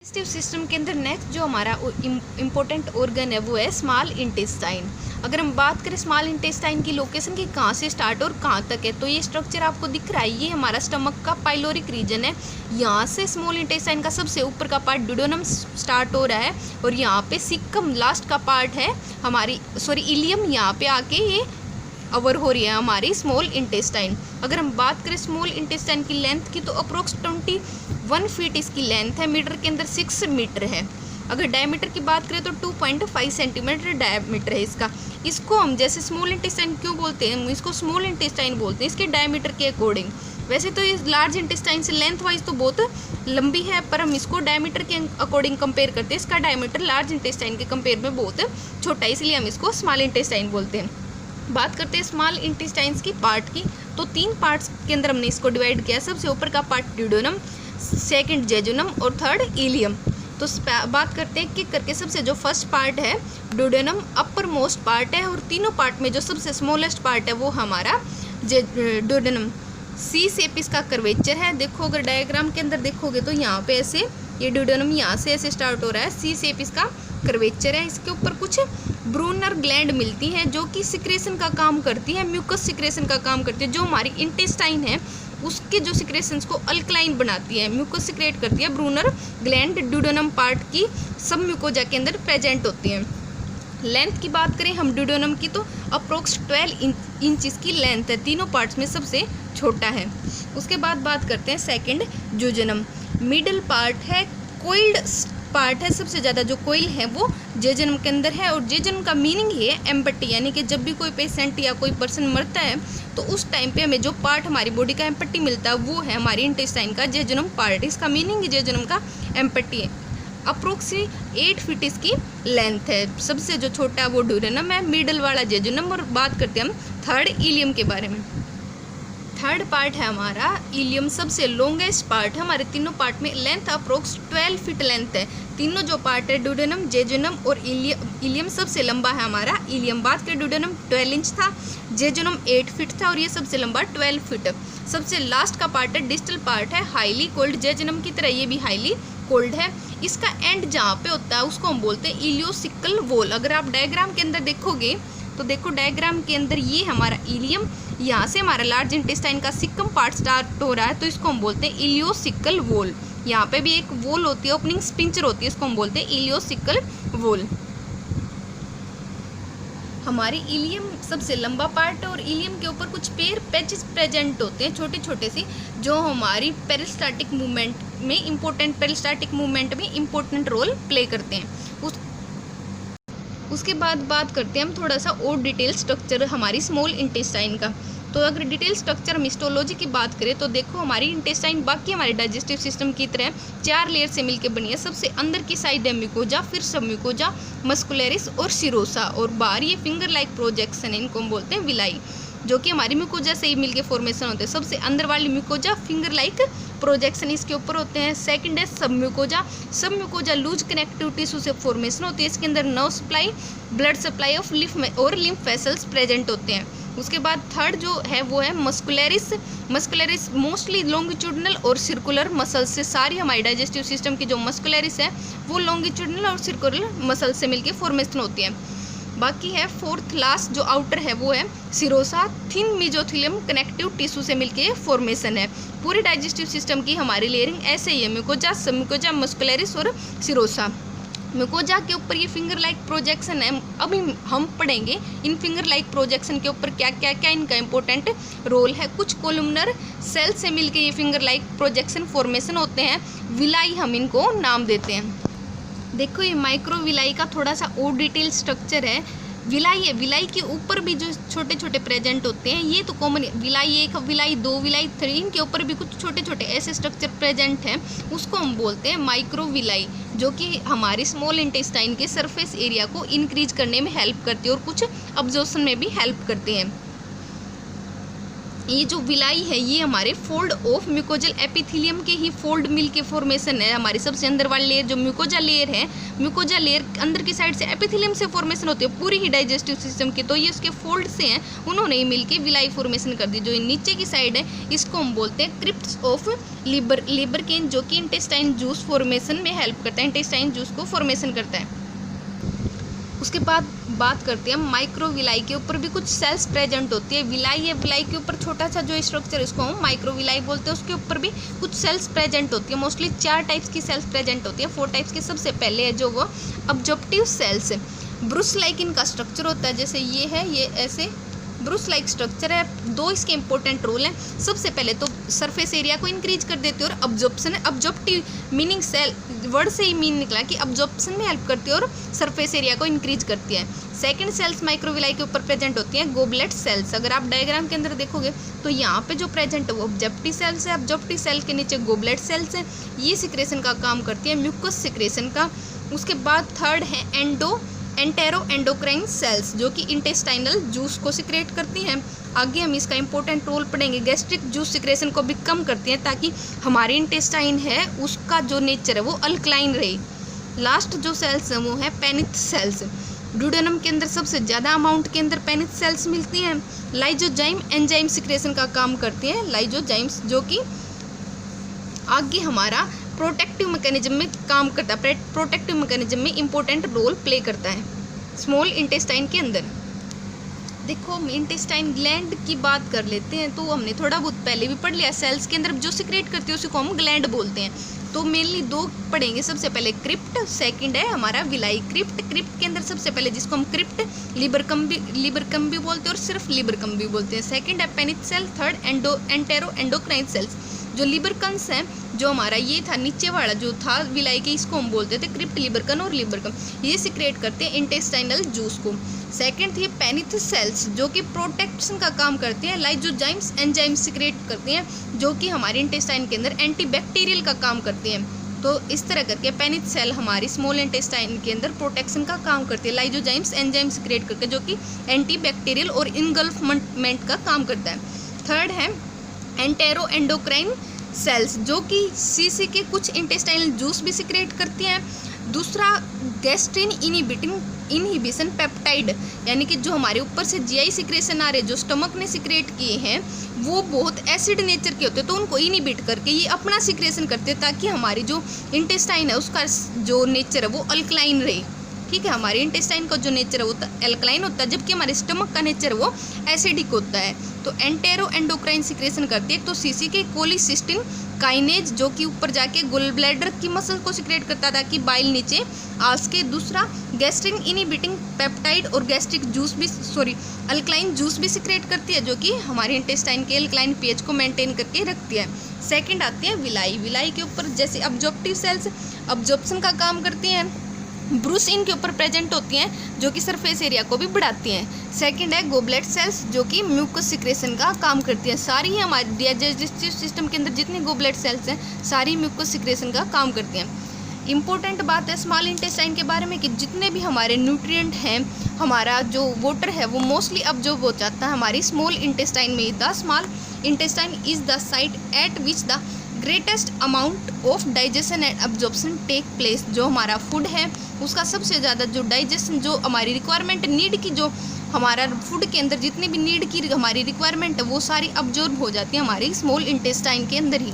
Digestive system के अंदर next जो हमारा इम्पोर्टेंट ऑर्गन है वो है स्मॉल इंटेस्टाइन। अगर हम बात करें स्मॉल इंटेस्टाइन की लोकेशन की कहाँ से स्टार्ट और कहाँ तक है, तो ये स्ट्रक्चर आपको दिख रहा है, ये हमारा स्टमक का पाइलोरिक रीजन है। यहाँ से स्मॉल इंटेस्टाइन का सबसे ऊपर का पार्ट ड्यूडेनम स्टार्ट हो रहा है और यहाँ पे सिक्कम लास्ट का पार्ट है हमारी इलियम, यहाँ पे आके ये अवर हो रही है हमारी स्मॉल इंटेस्टाइन। अगर हम बात करें स्मॉल इंटेस्टाइन की लेंथ की, तो अप्रोक्स 21 फीट इसकी लेंथ है, मीटर के अंदर 6 मीटर है। अगर डायमीटर की बात करें तो 2.5 सेंटीमीटर डायमीटर है इसका। इसको हम जैसे स्मॉल इंटेस्टाइन क्यों बोलते हैं, हम इसको स्मॉल इंटेस्टाइन बोलते हैं इसके डायमीटर के अकॉर्डिंग। वैसे तो ये लार्ज इंटेस्टाइन से लेंथ वाइज तो बहुत लंबी है, पर हम इसको डायमीटर के अकॉर्डिंग कंपेयर करते हैं। इसका डायमीटर लार्ज इंटेस्टाइन के कंपेयर में बहुत छोटा है, इसलिए हम इसको स्मॉल इंटेस्टाइन बोलते हैं। बात करते हैं स्मॉल इंटेस्टाइन्स की पार्ट की, तो 3 पार्ट्स के अंदर हमने इसको डिवाइड किया। सबसे ऊपर का पार्ट ड्यूडेनम, सेकंड जेजुनम और थर्ड इलियम। तो बात करते हैं कि करके सबसे जो फर्स्ट पार्ट है ड्यूडेनम अपर मोस्ट पार्ट है, और तीनों पार्ट में जो सबसे स्मॉलेस्ट पार्ट है वो हमारा ड्यूडेनम। सी शेप इसका कर्वेचर है। देखो अगर डायग्राम के अंदर देखोगे तो यहाँ पे ऐसे ये ड्यूडेनम यहाँ से ऐसे स्टार्ट हो रहा है, सी शेप इसका कर्वेचर है। इसके ऊपर कुछ ब्रूनर ग्लैंड मिलती हैं जो कि सिक्रेशन का काम करती है, म्यूकस सिक्रेशन का काम करती है। जो हमारी इंटेस्टाइन है उसके जो सिक्रेशंस को अल्कलाइन बनाती है, म्यूकस सिक्रेट करती है। ब्रूनर ग्लैंड ड्यूडेनम पार्ट की सब म्यूकोजा के अंदर प्रेजेंट होती हैं। लेंथ की बात करें हम ड्यूडेनम की, तो अप्रोक्स 12 इंच इसकी लेंथ है, तीनों पार्ट्स में सबसे छोटा है। उसके बाद बात करते हैं सेकंड जेजुनम। मिडल पार्ट है, कोइल्ड पार्ट है, सबसे ज़्यादा जो कोइल है वो जेजुनम के अंदर है। और जेजुनम का मीनिंग है एम्पटी, यानी कि जब भी कोई पेशेंट या कोई पर्सन मरता है तो उस टाइम पे हमें जो पार्ट हमारी बॉडी का एम्पटी मिलता है वो है हमारी इंटेस्टाइन का जेजुनम पार्ट। इसका मीनिंग जेजुनम का एम्पटी है। अप्रोक्सीमेट 8 फीट इसकी लेंथ है। सबसे जो छोटा वो ड्यूडेनम है, मिडल वाला जेजुनम। और बात करते हैं हम थर्ड इलियम के बारे में। थर्ड पार्ट है हमारा इलियम, सबसे लॉन्गेस्ट पार्ट है। हमारे तीनों पार्ट में लेंथ अप्रोक्स 12 फीट लेंथ है। तीनों जो पार्ट है ड्यूडेनम, जेजुनम और इलियम, सबसे लंबा है हमारा इलियम। बात करें ड्यूडेनम 12 इंच था, जेजुनम 8 फीट था और ये सबसे लंबा 12 फीट। सबसे लास्ट का पार्ट है डिस्टल पार्ट है, हाईली कोल्ड, जेजुनम की तरह ये भी हाईली कोल्ड है। इसका एंड जहाँ पे होता है उसको हम बोलते हैं इलियोसिकल वॉल। अगर आप डायग्राम के अंदर देखोगे तो देखो डायग्राम के अंदर ये हमारा इलियम, यहाँ से हमारा लार्ज इंटेस्टाइन का सिक्कम पार्ट स्टार्ट हो रहा है, तो इसको हम बोलते हैं इलियोसिकल वॉल। यहाँ पे भी एक वॉल होती है, ओपनिंग स्पिंचर होती है, इसको हम बोलते हैं इलियोसिकल वॉल। हमारी इलियम सबसे लंबा पार्ट है और इलियम के ऊपर कुछ पैचेस प्रेजेंट होते हैं छोटे छोटे से, जो हमारी पेरिस्टाल्टिक मूवमेंट में इम्पोर्टेंट रोल प्ले करते हैं। उसके बाद बात करते हैं हम थोड़ा सा और डिटेल स्ट्रक्चर हमारी स्मॉल इंटेस्टाइन का। तो अगर डिटेल स्ट्रक्चर हम हिस्टोलॉजी की बात करें तो देखो हमारी इंटेस्टाइन बाकी हमारे डाइजेस्टिव सिस्टम की तरह 4 लेयर से मिलकर बनी है। सबसे अंदर की साइड है म्यूकोजा, फिर सब म्यूकोजा, मस्कुलरिस और सिरोसा, और बाहर ये फिंगर लाइक प्रोजेक्शन है, इनको हम बोलते हैं विलाई, जो कि हमारी म्यूकोजा से ही मिलके फॉर्मेशन होते हैं। सबसे अंदर वाली म्यूकोजा फिंगर लाइक प्रोजेक्शन इसके ऊपर होते हैं। सेकंड है सब म्यूकोजा लूज कनेक्टिव टिश्यू से फॉर्मेशन होती है। इसके अंदर nerve supply, blood supply of lymph vessels present होते हैं। उसके बाद थर्ड जो है वो है मस्कुलरिस मोस्टली लॉन्गिट्यूडनल और सर्कुलर मसल से, सारी हमारी डाइजेस्टिव सिस्टम की जो मस्कुलरिस है वो लॉन्गिट्यूडनल और सर्कुलर मसल से मिलके फॉर्मेशन होती है। बाकी है फोर्थ लास्ट जो आउटर है वो है serosa, thin mesothelium connective tissue से मिलके फॉर्मेशन है। पूरी डाइजेस्टिव सिस्टम की हमारी लेयरिंग ऐसे ही है, म्यूकोजा, सब म्यूकोजा, मस्कुलरिस और सिरोसा। म्यूकोजा के ऊपर ये फिंगर लाइक प्रोजेक्शन है। अभी हम पढ़ेंगे इन फिंगर लाइक प्रोजेक्शन के ऊपर क्या इनका इंपॉर्टेंट रोल है। कुछ कोलुमनर सेल से मिलके ये फिंगर लाइक प्रोजेक्शन फॉर्मेशन होते हैं, विलाई हम इनको नाम देते हैं। देखो ये माइक्रोविलाई का थोड़ा सा और डिटेल स्ट्रक्चर है। विलाई है, विलाई के ऊपर भी जो छोटे छोटे प्रेजेंट होते हैं, ये तो कॉमन विलाई 1, विलाई 2, विलाई 3, इनके ऊपर भी कुछ छोटे छोटे ऐसे स्ट्रक्चर प्रेजेंट हैं, उसको हम बोलते हैं माइक्रोविलाई, जो कि हमारी स्मॉल इंटेस्टाइन के सरफेस एरिया को इंक्रीज करने में हेल्प करती है और कुछ अब्जॉर्प्शन में भी हेल्प करते हैं। ये जो विलाई है ये हमारे फोल्ड ऑफ म्यूकोजल एपिथेलियम के ही फोल्ड मिल के फॉर्मेशन है। हमारी सबसे अंदर वाली लेयर जो म्यूकोजा लेयर है, म्यूकोजा लेयर अंदर की साइड से एपिथेलियम से फॉर्मेशन होती है पूरी ही डाइजेस्टिव सिस्टम की, तो ये उसके फोल्ड से हैं, उन्होंने ही मिल के विलाई फॉर्मेशन कर दी। जो नीचे की साइड है इसको हम बोलते हैं क्रिप्ट्स ऑफ लिबर, लिबरकेन, जो कि इंटेस्टाइन जूस फॉर्मेशन में हेल्प करता है, इंटेस्टाइन जूस को फॉर्मेशन करता है। उसके बाद बात करते हैं माइक्रोविलाई के ऊपर भी कुछ सेल्स प्रेजेंट होती है। विलाई है, विलाई के ऊपर छोटा सा जो स्ट्रक्चर इसको हम माइक्रोविलाई बोलते हैं, उसके ऊपर भी कुछ सेल्स प्रेजेंट होती है। मोस्टली 4 टाइप्स की सेल्स प्रेजेंट होती है, 4 टाइप्स की। सबसे पहले है जो वो ऑब्जेक्टिव सेल्स है, ब्रूस लाइक इनका स्ट्रक्चर होता है, जैसे ये है, ये ऐसे ब्रूस लाइक स्ट्रक्चर है। 2 इसके इंपॉर्टेंट रोल हैं। सबसे पहले तो सरफेस एरिया को इंक्रीज कर देती है, और अब्जॉर्प्शन है, ऑब्जेक्टिव मीनिंग सेल वर्ड से ही मीन निकला कि अब्जॉर्प्शन में हेल्प करती है और सरफेस एरिया को इंक्रीज करती है। सेकंड सेल्स माइक्रोविलाई के ऊपर प्रेजेंट होती हैं गोबलेट सेल्स। अगर आप डायग्राम के अंदर देखोगे तो यहाँ पे जो प्रेजेंट है वो ऑब्जेक्टिव सेल्स है, ऑब्जेक्टिव सेल के नीचे गोबलेट सेल्स है, ये सिक्रेशन का काम करती है, म्यूकस सिक्रेशन का। उसके बाद थर्ड है एंटेरो एंडोक्राइन सेल्स, जो कि इंटेस्टाइनल जूस को सिक्रेट करती हैं। आगे हम इसका इंपॉर्टेंट रोल पढ़ेंगे। गैस्ट्रिक जूस सिक्रेशन को भी कम करती हैं ताकि हमारी इंटेस्टाइन है उसका जो नेचर है वो अल्कलाइन रहे। लास्ट जो सेल्स है वो है पेनिथ सेल्स। ड्यूडेनम के अंदर सबसे ज़्यादा अमाउंट के अंदर पेनिथ सेल्स मिलती हैं। लाइजोजाइम एंजाइम सिक्रेशन का काम करती हैं, लाइजोजाइम्स, जो कि आगे हमारा प्रोटेक्टिव मैकेनिज्म में काम करता है, प्रोटेक्टिव मैकेनिज्म में इंपॉर्टेंट रोल प्ले करता है स्मॉल इंटेस्टाइन के अंदर। देखो हम इंटेस्टाइन ग्लैंड की बात कर लेते हैं, तो हमने थोड़ा बहुत पहले भी पढ़ लिया। सेल्स के अंदर जो सिक्रेट करती है उसी को हम ग्लैंड बोलते हैं। तो मेनली 2 पढ़ेंगे। सबसे पहले क्रिप्ट, सेकंड है हमारा विलाई। क्रिप्ट के अंदर सबसे पहले जिसको हम क्रिप्ट लिबरकम भी बोलते हैं और सिर्फ लिबरकम भी बोलते हैं। सेकंड है paneth cell, third entero endocrine cells. जो लिबरकन्स हैं, जो हमारा ये था नीचे वाला जो था विलाई के, इसको हम बोलते थे क्रिप्ट लिबरकन और लिबरकम। ये सिक्रेट करते हैं इंटेस्टाइनल जूस को। सेकंड थी पेनिथ सेल्स, जो कि प्रोटेक्शन का काम करते हैं। लाइजोजाइम्स एंजाइम सिक्रेट करते हैं, जो कि हमारे इंटेस्टाइन के अंदर एंटीबैक्टीरियल का काम करते हैं। तो इस तरह करके पेनिथ सेल हमारी स्मॉल इंटेस्टाइन के अंदर प्रोटेक्शन का काम करती है, लाइजोजाइम्स एंजाइम सिक्रेट करके, जो कि एंटीबैक्टीरियल और इनगल्फमेंट का काम करता है। थर्ड है एंटेरो एंडोक्राइन सेल्स, जो कि सीसी के कुछ इंटेस्टाइनल जूस भी सिक्रेट करती हैं। दूसरा गैस्ट्रिन इनहिबिशन पेप्टाइड, यानी कि जो हमारे ऊपर से जीआई सिक्रेशन आ रहे जो स्टमक ने सिक्रेट किए हैं वो बहुत एसिड नेचर के होते हैं, तो उनको इनहिबिट करके ये अपना सिक्रेशन करते हैं ताकि हमारी जो इंटेस्टाइन है उसका जो नेचर है वो अल्कलाइन रहे। ठीक है, हमारे इंटेस्टाइन का जो नेचर है वो एल्कलाइन होता है, जबकि हमारे स्टमक का नेचर वो एसिडिक होता है। तो एंटेरो एंडोक्राइन सिक्रेशन करती है। तो सीसी के कोलिसिस्टिन काइनेज, जो कि ऊपर जाके गोल ब्लैडर की मसल को सिक्रेट करता है ताकि बाइल नीचे आ सके। दूसरा गैस्ट्रिन इनहिबिटिंग पेप्टाइड और गैस्ट्रिक जूस भी अल्कलाइन जूस भी सिक्रेट करती है, जो कि हमारे इंटेस्टाइन के अल्कलाइन पीएच को मेंटेन करके रखती है। सेकंड आती है विलाई। विलाई के ऊपर जैसे ऑब्जेक्टिव सेल्स ऑब्जॉर्प्शन का काम करती हैं, ब्रूस इनके ऊपर प्रेजेंट होती हैं जो कि सरफेस एरिया को भी बढ़ाती हैं। सेकंड है गोबलेट सेल्स, जो कि म्यूकस सिक्रेशन का काम करती हैं। सारी ही हमारे डाइजेस्टिव सिस्टम के अंदर जितनी गोबलेट सेल्स हैं सारी म्यूकस सिक्रेशन का काम करती हैं। इंपॉर्टेंट बात है स्मॉल इंटेस्टाइन के बारे में कि जितने भी हमारे न्यूट्रिएंट हैं, हमारा जो वाटर है वो मोस्टली अब्जॉर्ब हो जाता है हमारी स्मॉल इंटेस्टाइन में। The small intestine is the site at which the greatest amount of digestion and absorption take place. जो हमारा फूड है उसका सबसे ज़्यादा जो डाइजेशन, जो हमारी रिक्वायरमेंट नीड की, जो हमारा फूड के अंदर जितनी भी नीड की हमारी रिक्वायरमेंट है वो सारी अब्जॉर्ब हो जाती है हमारी स्मॉल इंटेस्टाइन के अंदर ही।